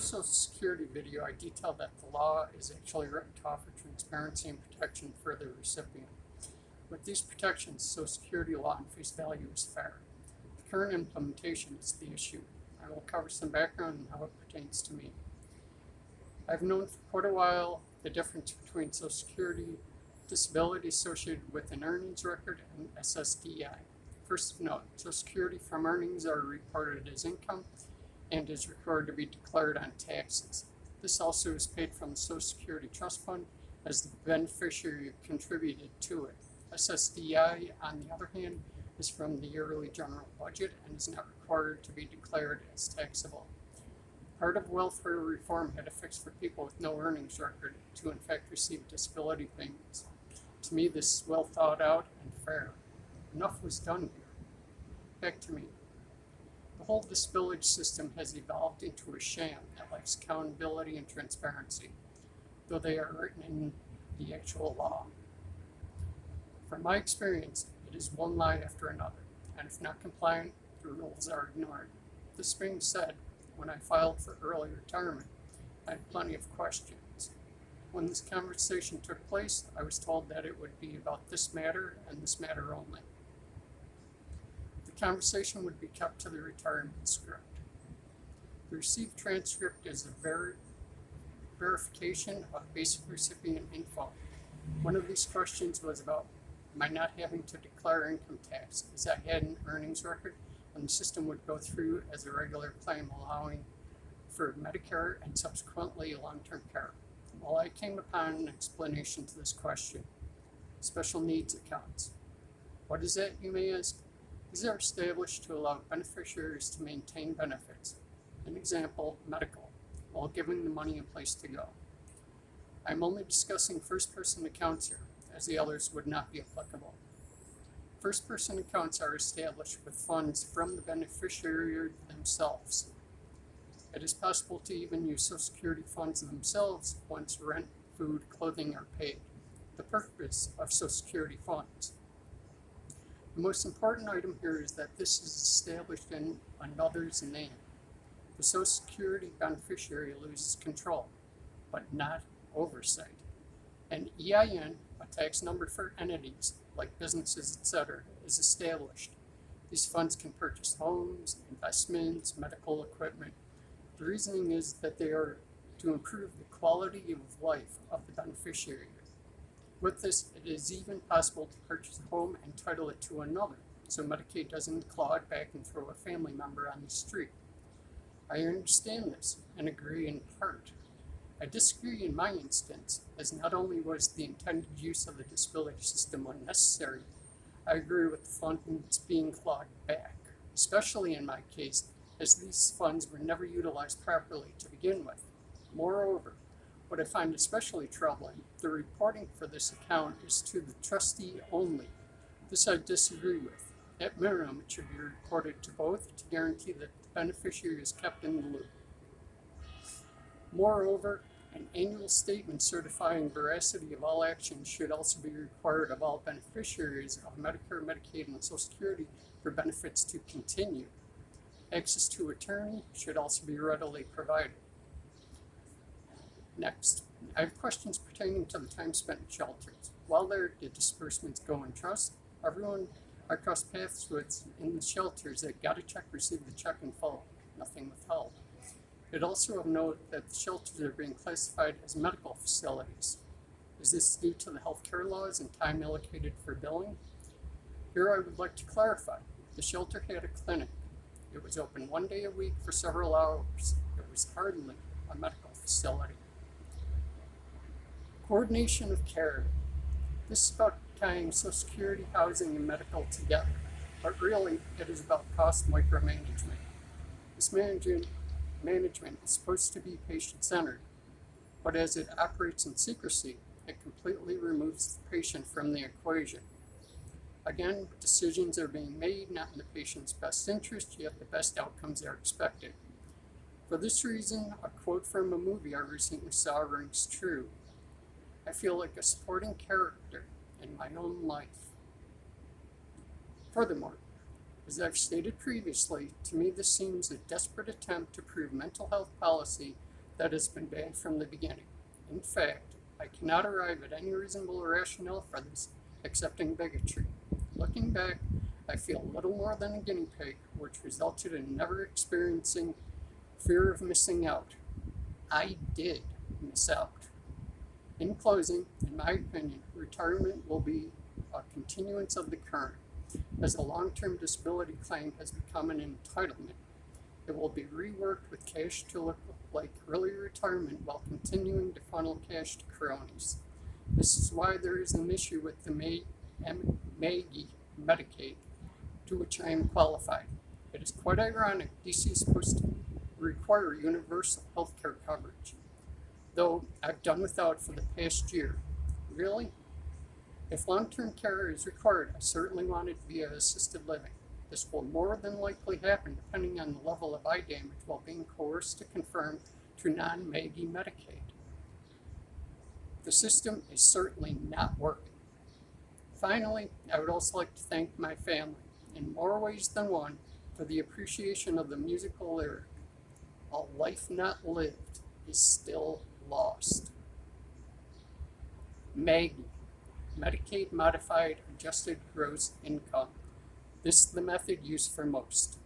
Social Security video, I detailed that the law is actually written to offer transparency and protection for the recipient. With these protections, Social Security law on face value is fair. The current implementation is the issue. I will cover some background and how it pertains to me. I've known for quite a while the difference between Social Security disability associated with an earnings record and SSDI. First of note, Social Security from earnings are reported as income and is required to be declared on taxes. This also is paid from the Social Security Trust Fund as the beneficiary contributed to it. SSDI, on the other hand, is from the yearly general budget and is not required to be declared as taxable. Part of welfare reform had a fix for people with no earnings record to in fact receive disability payments. To me, this is well thought out and fair. Enough was done here. Back to me. The whole disability system has evolved into a sham that lacks accountability and transparency, though they are written in the actual law. From my experience, it is one lie after another, and if not compliant, the rules are ignored. This being said, when I filed for early retirement, I had plenty of questions. When this conversation took place, I was told that it would be about this matter and this matter only. The conversation would be kept to the retirement script. The received transcript is a verification of basic recipient info. One of these questions was about my not having to declare income tax, as I had an earnings record, and the system would go through as a regular claim, allowing for Medicare and subsequently long-term care. Well, I came upon an explanation to this question: special needs accounts. What is that, you may ask? These are established to allow beneficiaries to maintain benefits, an example, medical, while giving the money a place to go. I'm only discussing first-person accounts here, as the others would not be applicable. First-person accounts are established with funds from the beneficiary themselves. It is possible to even use Social Security funds themselves once rent, food, clothing are paid. The purpose of Social Security funds. The most important item here is that this is established in another's name. The Social Security beneficiary loses control, but not oversight. An EIN, a tax number for entities like businesses, etc., is established. These funds can purchase homes, investments, medical equipment. The reasoning is that they are to improve the quality of life of the beneficiary. With this, it is even possible to purchase a home and title it to another, so Medicaid doesn't claw it back and throw a family member on the street. I understand this and agree in part. I disagree in my instance, as not only was the intended use of the disability system unnecessary, I agree with the funds being clawed back, especially in my case, as these funds were never utilized properly to begin with. Moreover, what I find especially troubling, the reporting for this account is to the trustee only. This I disagree with. At minimum, it should be reported to both to guarantee that the beneficiary is kept in the loop. Moreover, an annual statement certifying veracity of all actions should also be required of all beneficiaries of Medicare, Medicaid, and Social Security for benefits to continue. Access to attorney should also be readily provided. Next, I have questions pertaining to the time spent in shelters. While the disbursements go in trust, everyone I cross paths with in the shelters that got a check received the check in full, nothing withheld. It also of note that the shelters are being classified as medical facilities. Is this due to the healthcare laws and time allocated for billing? Here I would like to clarify. The shelter had a clinic. It was open one day a week for several hours. It was hardly a medical facility. Coordination of care. This is about tying Social Security, housing, and medical together, but really it is about cost micromanagement. This management is supposed to be patient-centered, but as it operates in secrecy, it completely removes the patient from the equation. Again, decisions are being made not in the patient's best interest, yet the best outcomes are expected. For this reason, a quote from a movie I recently saw rings true. I feel like a supporting character in my own life. Furthermore, as I've stated previously, to me this seems a desperate attempt to prove mental health policy that has been bad from the beginning. In fact, I cannot arrive at any reasonable rationale for this, excepting bigotry. Looking back, I feel little more than a guinea pig, which resulted in never experiencing fear of missing out. I did miss out. In closing, in my opinion, retirement will be a continuance of the current. As a long-term disability claim has become an entitlement, it will be reworked with cash to look like early retirement while continuing to funnel cash to cronies. This is why there is an issue with the Maggie Medicaid, to which I am qualified. It is quite ironic DC is supposed to require universal health care coverage, though I've done without for the past year. Really? If long-term care is required, I certainly want it via assisted living. This will more than likely happen depending on the level of eye damage while being coerced to conform to non-Maggie Medicaid. The system is certainly not working. Finally, I would also like to thank my family, in more ways than one, for the appreciation of the musical lyric, "A life not lived is still lost." Maggie, Medicaid Modified Adjusted Gross Income. This is the method used for most.